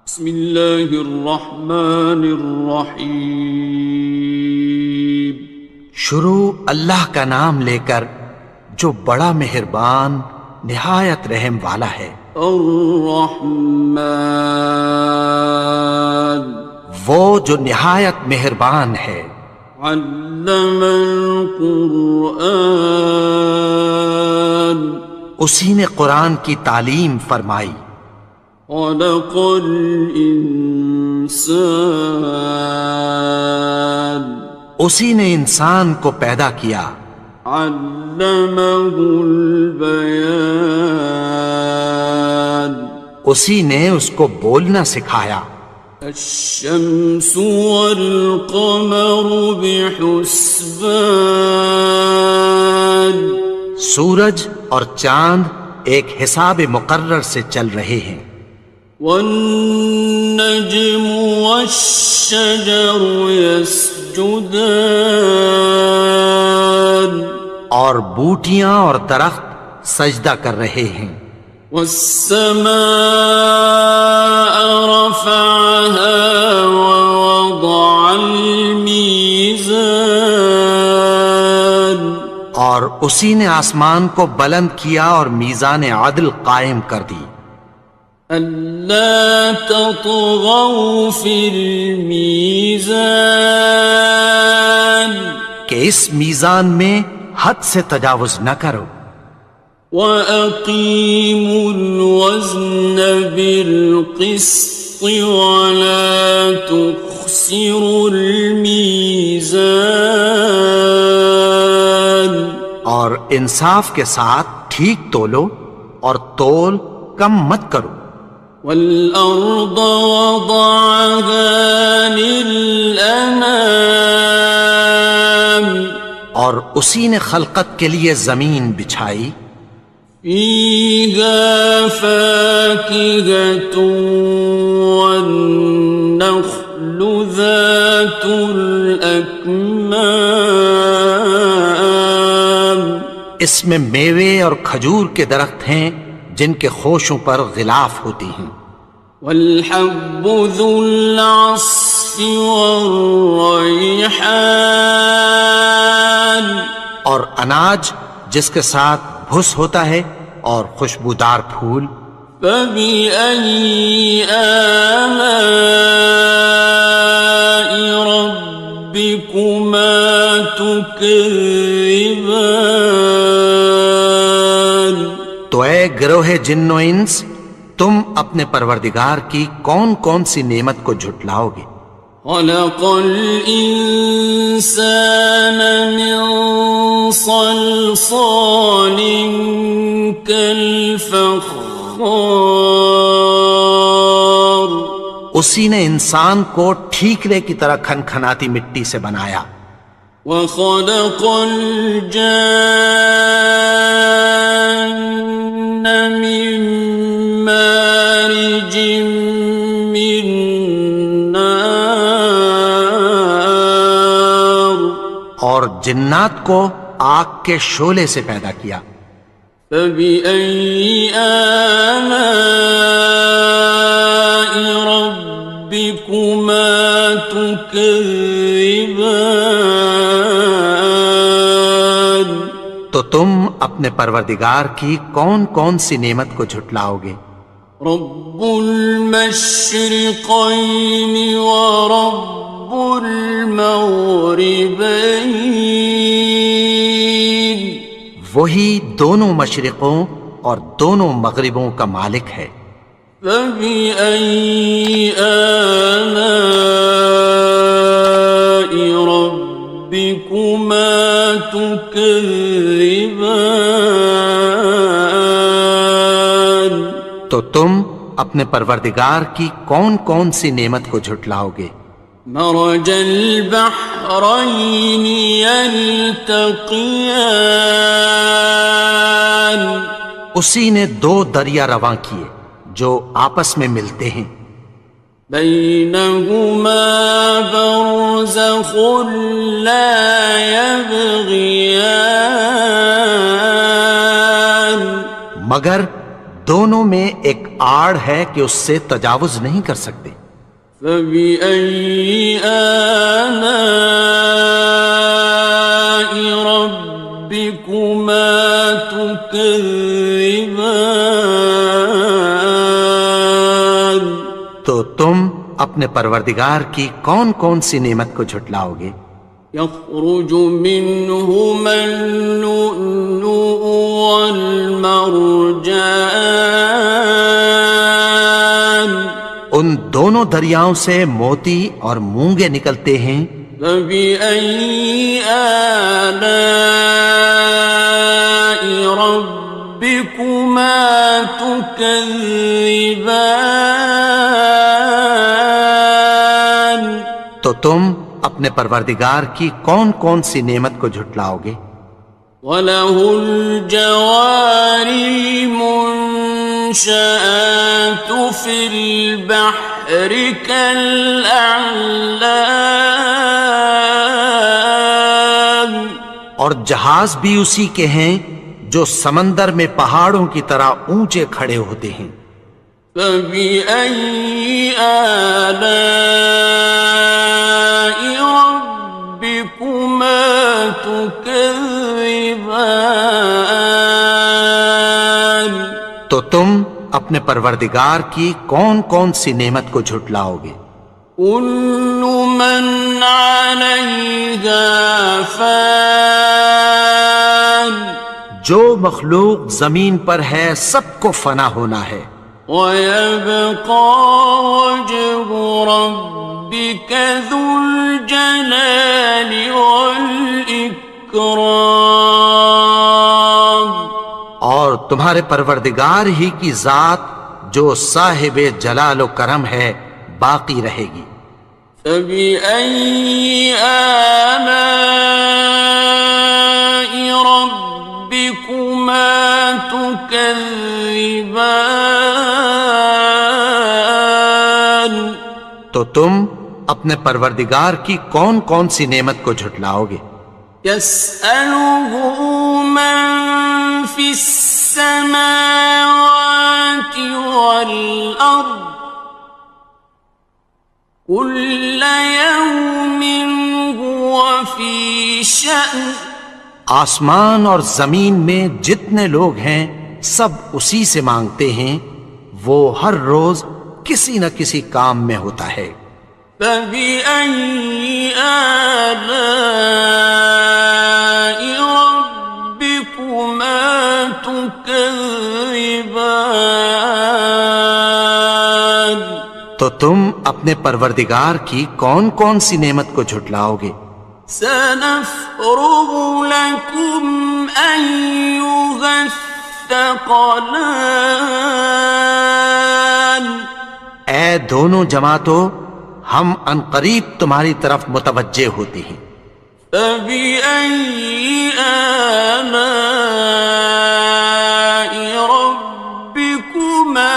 بسم اللہ الرحمن الرحیم۔ شروع اللہ کا نام لے کر جو بڑا مہربان نہایت رحم والا ہے۔ الرحمن، وہ جو نہایت مہربان ہے۔ علم القرآن، اسی نے قرآن کی تعلیم فرمائی۔ خلق الانسان، اسی نے انسان کو پیدا کیا۔ علمہ البیان، اسی نے اس کو بولنا سکھایا۔ الشمس والقمر بحسبان، سورج اور چاند ایک حساب مقرر سے چل رہے ہیں۔ والنجم والشجر يسجدان، اور بوٹیاں اور درخت سجدہ کر رہے ہیں۔ والسماء رفعها ووضع الميزان، اور اسی نے آسمان کو بلند کیا اور میزان عدل قائم کر دی۔ ألا تطغوا في الميزان، کہ اس میزان میں حد سے تجاوز نہ کرو۔ وَأَقِيمُوا الْوَزْنَ بِالْقِسْطِ وَلَا تُخْسِرُوا الْمِيزَانَ، اور انصاف کے ساتھ ٹھیک تولو اور تول کم مت کرو۔ وَالْأَرْضَ وَضَعَهَا لِلْأَنَامِ، اور اسی نے خلقت کے لیے زمین بچھائی۔ فِيهَا فَاكِهَةٌ وَالنَّخْلُ ذَاتُ الْأَكْمَامِ، اس میں میوے اور کھجور کے درخت ہیں جن کے خوشوں پر غلاف ہوتی ہیں۔ وَالْحَبُّ ذُو الْعَصْفِ وَالرَّيْحَانِ، اور اناج جس کے ساتھ بھس ہوتا ہے اور خوشبودار پھول۔ فَبِأَيِّ آلَاءِ رَبِّكُمَا تُكَذِّبَانِ، تو اے گروہ جن و انس، تم اپنے پروردگار کی کون کون سی نعمت کو جھٹلاؤ گے؟ خَلَقَ الْإِنسَانَ مِنْ صَلْصَالٍ كَالْفَخَّارِ، اسی نے انسان کو ٹھیکرے کی طرح کھنکھناتی مٹی سے بنایا۔ وَخَلَقَ الْجَانَّ مِن مَّارِجٍ مِّن نَّارٍ، اور جنات کو آگ کے شعلے سے پیدا کیا۔ فَبِأَيِّ آلَاءِ رَبِّكُمَا تُكَذِّبَانِ، تو تم اپنے پروردگار کی کون کون سی نعمت کو جھٹلاؤ گے؟ رب المشرقین ورب المغربین، وہی دونوں مشرقوں اور دونوں مغربوں کا مالک ہے۔ فَبِأَيِّ آلَاءِ رَبِّكُمَا تُكَذِّبَانِ، تو تم اپنے پروردگار کی کون کون سی نعمت کو جھٹلاؤ گے؟ مرج البحرین یلتقیان، اسی نے دو دریا رواں کیے جو آپس میں ملتے ہیں۔ بینہما برزخ لا یبغیان، مگر دونوں میں ایک آڑ ہے کہ اس سے تجاوز نہیں کر سکتے۔ فبأي آلاء ربكما تكذبان؟ تو تم اپنے پروردگار کی کون کون سی نعمت کو جھٹلاؤ گے؟ يخرج منهما اللؤلؤ والمرجان، ان دونوں دریاؤں سے موتی اور مونگے نکلتے ہیں۔ فبأي آلاء ربكما تكذبان؟ تو تم اپنے پروردگار کی کون کون سی نعمت کو جھٹلاؤ گے؟ وَلَهُ الْجَوَارِ الْمُنشَآتُ فِي الْبَحْرِ كَالْأَعْلَامِ، اور جہاز بھی اسی کے ہیں جو سمندر میں پہاڑوں کی طرح اونچے کھڑے ہوتے ہیں۔ فَبِأَيِّ آلَاءِ رَبِّكُمَا تُكَذِّبَانِ؟ تو تم اپنے پروردگار کی کون کون سی نعمت کو جھٹلاؤ گے؟ كُلُّ مَنْ عَلَيْهَا فَانٍ، جو مخلوق زمین پر ہے سب کو فنا ہونا ہے۔ وَيَبْقَى وَجْهُ رَبِّكَ ذُو الْجَلَالِ وَالْإِكْرَامِ، اور تمہارے پروردگار ہی کی ذات جو صاحب جلال و کرم ہے باقی رہے گی۔ فَبِأَيِّ آلَاءِ رَبِّكُمَا تُكَذِّبَانِ؟ تو تم اپنے پروردگار کی کون کون سی نعمت کو جھٹلاؤ گے؟ يَسْأَلُهُ مَن فِي السَّمَاوَاتِ وَالْأَرْضِ كُلَّ يَوْمٍ هُوَ فِي شَأْنٍ، آسمان اور زمین میں جتنے لوگ ہیں سب اسی سے مانگتے ہیں، وہ ہر روز کسی نہ کسی کام میں ہوتا ہے۔ فَبِأَيِّ آلَاءِ رَبِّكُمَا تُكَذِّبَانِ؟ تو تم اپنے پروردگار کی کون کون سی نعمت کو جھٹلاؤ گے؟ سَنَفْرُغُ لَكُمْ أَيُّهَ الثَّقَلَانِ، اے دونوں جماعتوں، ہم عنقریب تمہاری طرف متوجہ ہوتے ہیں۔ فَبِأَيِّ آلَاءِ رَبِّكُمَا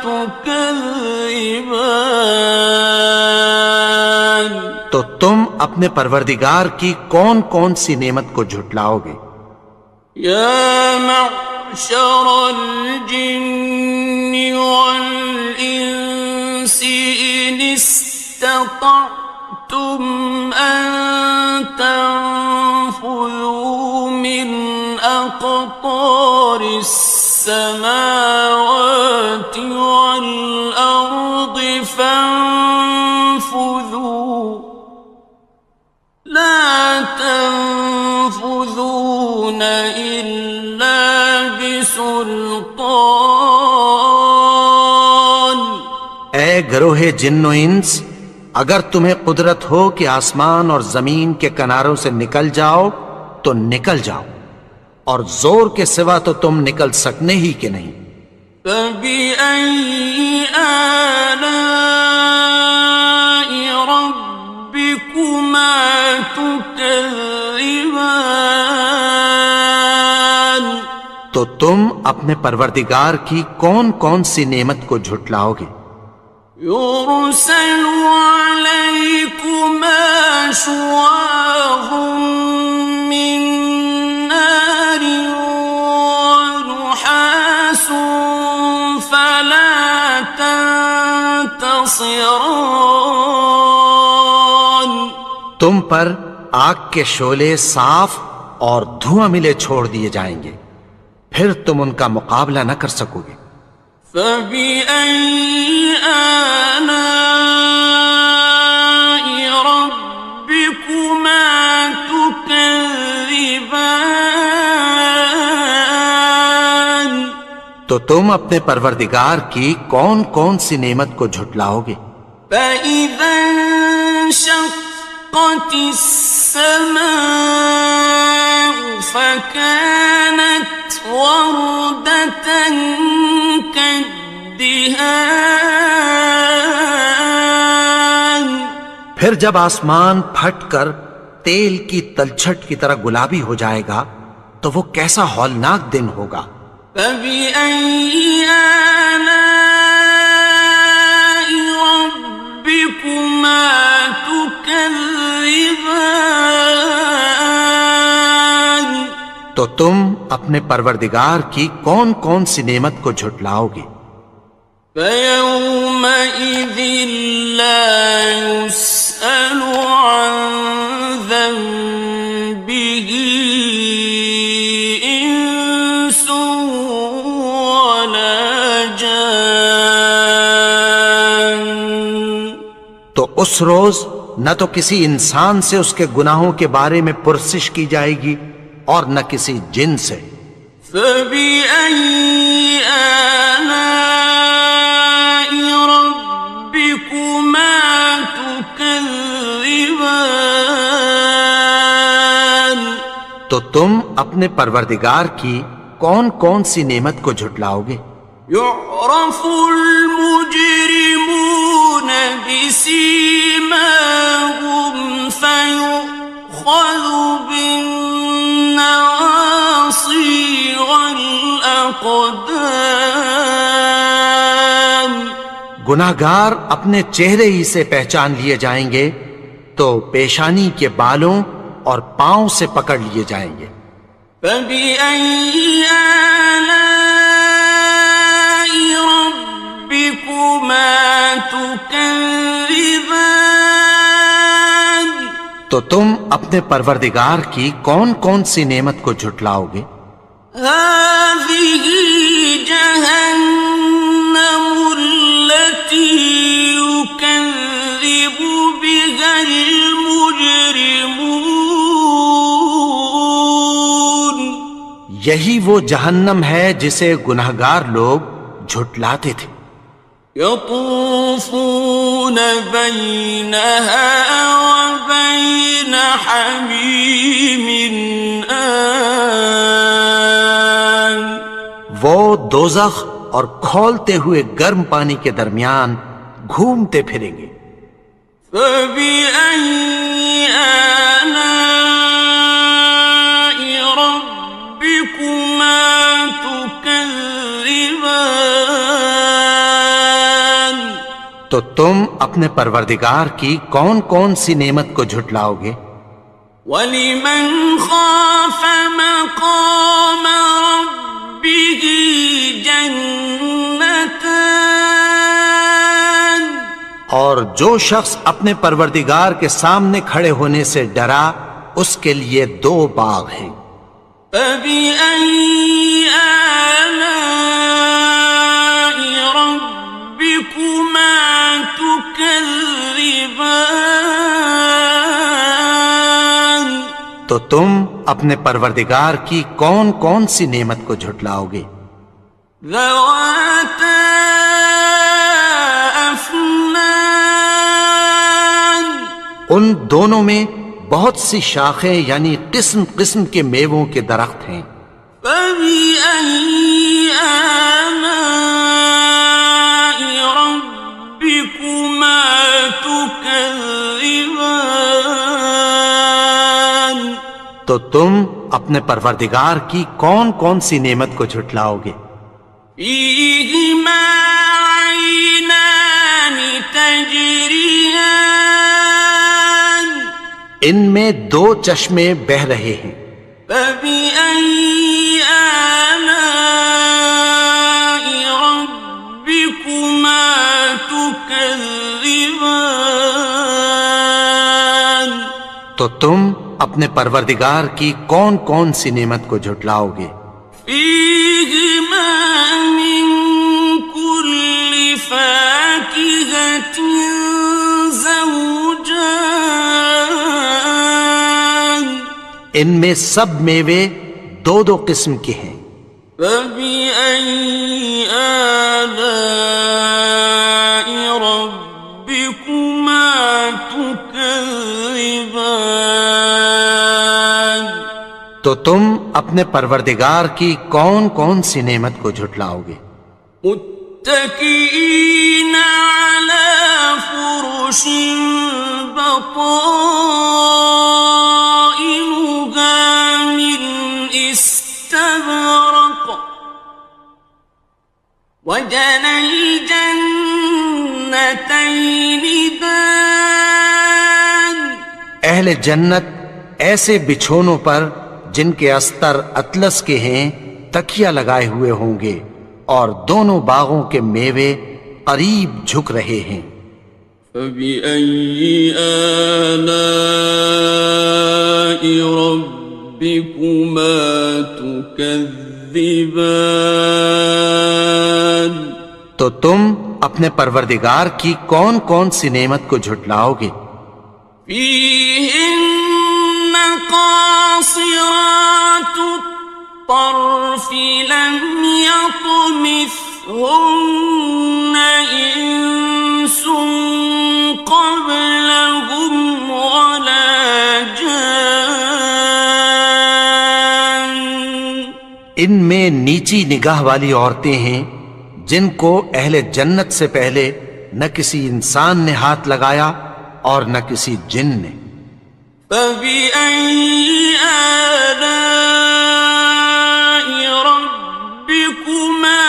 تُكَذِّبَانِ؟ تو تم اپنے پروردگار کی کون کون سی نعمت کو جھٹلاؤ گے؟ يَا مَعْشَرَ الْجِنِّ وَالْإِنسِ إِنِ اسْتَطَعْتُمْ أَن تَنفُذُوا مِنْ أَقْطَارِ السَّمَاوَاتِ وَالْأَرْضِ فَانفُذُوا لَا تَنفُذُونَ إِلَّا بِسُلْطَانٍ۔ اے گروہ جن و انس، اگر تمہیں قدرت ہو کہ آسمان اور زمین کے کناروں سے نکل جاؤ تو نکل جاؤ، اور زور کے سوا تو تم نکل سکنے ہی کہ نہیں۔ فَبِأَيِّ آلَاءِ رَبِّكُمَا تُكَذِّبَانِ؟ تو تم اپنے پروردگار کی کون کون سی نعمت کو جھٹلاؤ گے؟ يُرْسَلُ عَلَيْكُمَا شُوَاظٌ مِّن نَّارٍ وَنُحَاسٌ فَلَا خاصران. تم پر آگ کے شعلے صاف اور دھواں ملے چھوڑ دیے جائیں گے، پھر تم ان کا مقابلہ نہ کر سکو گے۔ فَبِأَيِّ آلَاءِ رَبِّكُمَا تُكَذِّبَانِ. تو تم اپنے پروردگار کی کون کون سی نعمت کو جھٹلاؤ گے؟ فَإِذَا انشَقَّتِ السَّمَاءُ فَكَانَتْ وَرْدَةً كَالدِّهَانِ. پھر جب آسمان پھٹ کر تیل کی تلچھٹ کی طرح گلابی ہو جائے گا تو وہ کیسا ہولناک دن ہوگا۔ فَبِأَيِّ آلَاءِ رَبِّكُمَا تُكَذِّبَانِ. تو تم اپنے پروردگار کی کون کون سی نعمت کو جھٹلاؤ گے؟ فَيَوْمَئِذٍ لَا يُسْأَلُ عَنْ ذَنبِهِ إِنسٌ وَلَا جَانٌ. تو اس روز نہ تو کسی انسان سے اس کے گناہوں کے بارے میں پرسش کی جائے گی اور نہ کسی جن سے۔ فَبِأَيِّ آلَاءِ رَبِّكُمَا تُكَذِّبَانِ. تو تم اپنے پروردگار کی کون کون سی نعمت کو جھٹلاؤ گے؟ يُعْرَفُ الْمُجْرِمُونَ بِسِيمَاهُمْ فَيُؤْخَذُ بِالنَّوَاصِي وَالْأَقْدَامِ. گناہگار اپنے چہرے ہی سے پہچان لیے جائیں گے تو پیشانی کے بالوں اور پاؤں سے پکڑ لیے جائیں گے۔ فَبِأَيِّ آلَاءِ رَبِّكُمَا تُكَذِّبَانِ. تو تم اپنے پروردگار کی کون کون سی نعمت کو جھٹلاؤ گے؟ هَٰذِهِ جَهَنَّمُ الَّتِي يُكَذِّبُ بِهَا الْمُجْرِمُونَ. یہی وہ جہنم ہے جسے گناہگار لوگ جھٹلاتے تھے۔ يَطُوفُونَ بَيْنَهَا وَبَيْنَ حَمِيمٍ آنٍ. وہ دوزخ اور کھولتے ہوئے گرم پانی کے درمیان گھومتے پھریں گے۔ فَبِأَيِّ آلَاءِ رَبِّكُمَا تُكَذِّبَانِ. تو تم اپنے پروردگار کی کون کون سی نعمت کو جھٹلاؤ گے؟ وَلِمَنْ خَافَ مَقَامَ رَبِّهِ جَنَّتَانِ. اور جو شخص اپنے پروردگار کے سامنے کھڑے ہونے سے ڈرا اس کے لیے دو باغ ہیں۔ فَبِأَيِّ آلَاءِ رَبِّكُمَا تُكَذِّبَانِ. تو تم اپنے پروردگار کی کون کون سی نعمت کو جھٹلاؤ گے؟ ذَوَاتَا أَفْنَانٍ. ان دونوں میں بہت سی شاخیں یعنی قسم قسم کے میووں کے درخت ہیں۔ فَبِأَيِّ آلَاءِ رَبِّكُمَا تُكَذِّبَانِ. تو تم اپنے پروردگار کی کون کون سی نعمت کو جھٹلاؤ گے؟ فِيهِمَا عَيْنَانِ تَجْرِيَانِ. ان میں دو چشمے بہہ رہے ہیں۔ فَبِأَيِّ آلَاءِ رَبِّكُمَا تُكَذِّبَانِ. تو تم اپنے پروردگار کی کون کون سی نعمت کو جھٹلاؤ گے؟ فيهما من كل فاكهة زوجان ان میں سب میوے دو دو قسم کے ہیں۔ فبأي آلاء ربكما تكذبان تو تم اپنے پروردگار کی کون کون سی نعمت کو جھٹلاؤ گے؟ متكئين على فرش بطائنها من استبرق وجنى الجنتين دان اہل جنت ایسے بچھونوں پر جن کے استر اطلس کے ہیں تکیہ لگائے ہوئے ہوں گے، اور دونوں باغوں کے میوے قریب جھک رہے ہیں۔ فبأي آلاء ربكما تكذبان تو تم اپنے پروردگار کی کون کون سی نعمت کو جھٹلاؤ گے؟ فيهن قاصرات الطرف لم يطمثهن إنس قبلهم ولا جان ان میں نیچی نگاہ والی عورتیں ہیں جن کو اہل جنت سے پہلے نہ کسی انسان نے ہاتھ لگایا اور نہ کسی جن نے۔ فبأي آلاء ربكما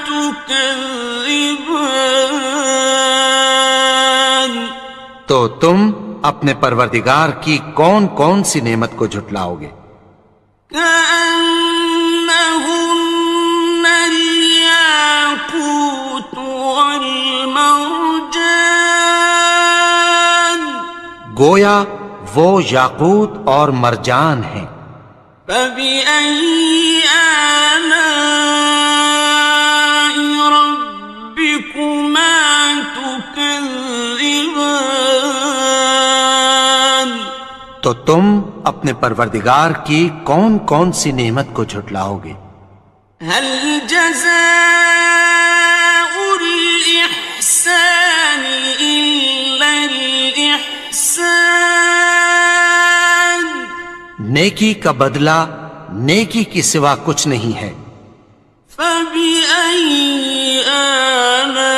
تكذبان تو تم اپنے پروردگار کی کون کون سی نعمت کو جھٹلاؤ گے؟ كأنهن الياقوت والمرجان گویا وہ یاقوت اور مرجان ہیں۔ فبأي آلاء ربكما تكذبان تو تم اپنے پروردگار کی کون کون سی نعمت کو جھٹلاؤ گے؟ هل جزاء الإحسان إلا الإحسان نیکی کا بدلہ نیکی کی سوا کچھ نہیں ہے۔ فبأي آلاء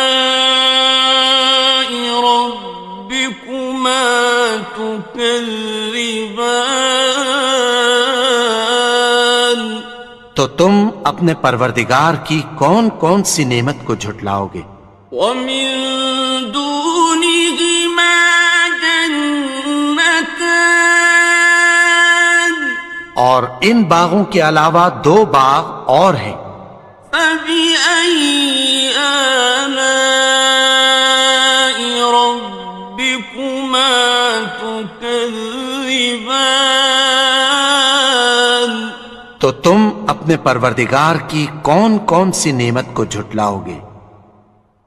ربكما تكذبان تو تم اپنے پروردگار کی کون کون سی نعمت کو جھٹلاؤ گے؟ ومن دونهما جنتان اور ان باغوں کے علاوہ دو باغ اور ہیں۔ فبأي آلاء ربكما تكذبان تو تم اپنے پروردگار کی کون کون سی نعمت کو جھٹلاؤ گے؟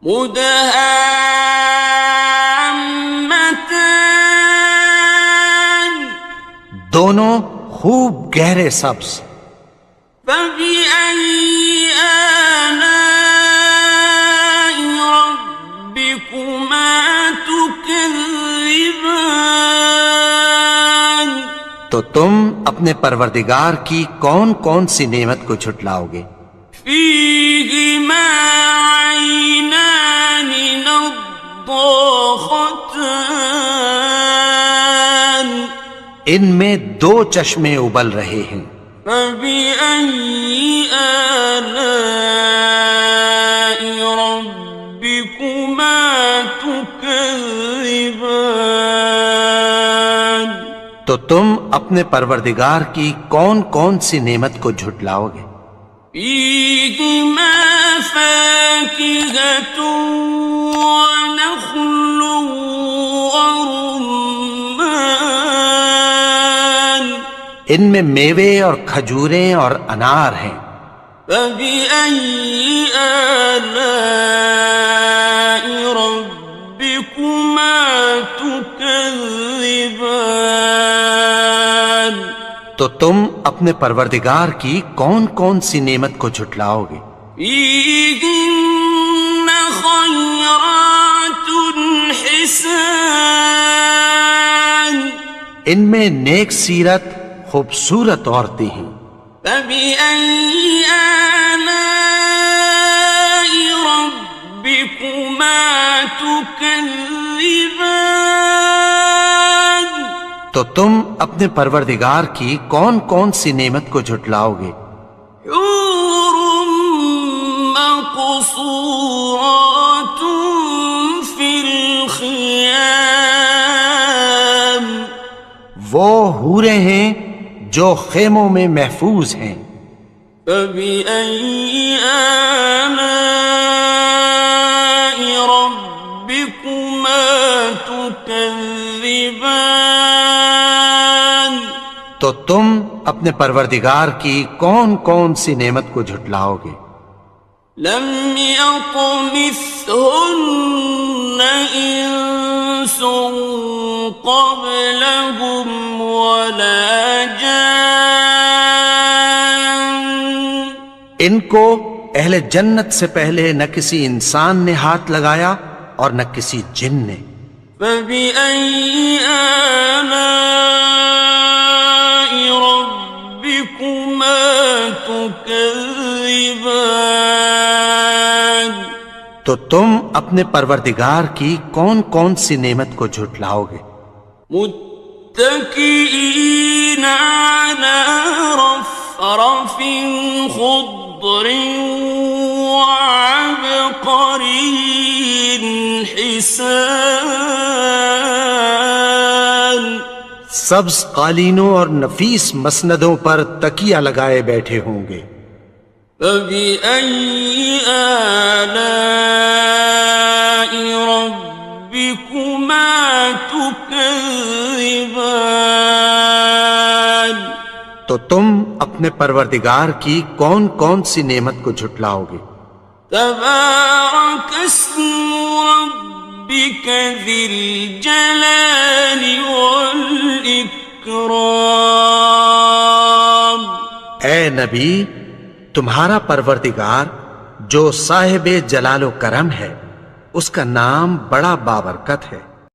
مدهامتان دونوں خوب گہرے سبز۔ فبأي آلاء ربكما تكذبان تو تم اپنے پروردگار کی کون کون سی نعمت کو جھٹلاؤ گے؟ فيهما عينان نضاختان ان میں دو چشمے ابل رہے ہیں۔ فبأي آلاء ربكما تكذبان تو تم اپنے پروردگار کی کون کون سی نعمت کو جھٹلاؤ گے؟ فيهما فاكهة ونخل ورمان ان میں میوے اور کھجوریں اور انار ہیں۔ فبأي آلاء ربكما تكذبان؟ تو تم اپنے پروردگار کی کون کون سی نعمت کو جھٹلاؤ گے؟ فيهن خيرات حسان، ان میں نیک سیرت خوبصورت عورتیں ہیں۔ فبأي آلاء ربكما تكذبان؟ تو تم اپنے پروردگار کی کون کون سی نعمت کو جھٹلاؤ گے؟ حور مقصورات في الخيام، وہ حوریں ہیں جو خیموں میں محفوظ ہیں۔ فبأي آلاء ربكما تكذبان؟ تو تم اپنے پروردگار کی کون کون سی نعمت کو جھٹلاؤ گے؟ لم يطمثهن إنس قبلهم ولا جان، ان کو اہل جنت سے پہلے نہ کسی انسان نے ہاتھ لگایا اور نہ کسی جن نے۔ فبأي آلاء ربكما تكذبان؟ تو تم اپنے پروردگار کی کون کون سی نعمت کو جھٹلاؤ گے؟ متكئين على رفرف خضر وعبقري حسان، سبز قالینوں اور نفیس مسندوں پر تکیہ لگائے بیٹھے ہوں گے۔ فبأي آلاء ربكما تكذبان؟ تو تم اپنے پروردگار کی کون کون سی نعمت کو جھٹلاؤ گے؟ تبارك اسم ربك ذي الجلال والإكرام۔ اے نبی، تمہارا پروردگار جو صاحب جلال و کرم ہے، اس کا نام بڑا بابرکت ہے۔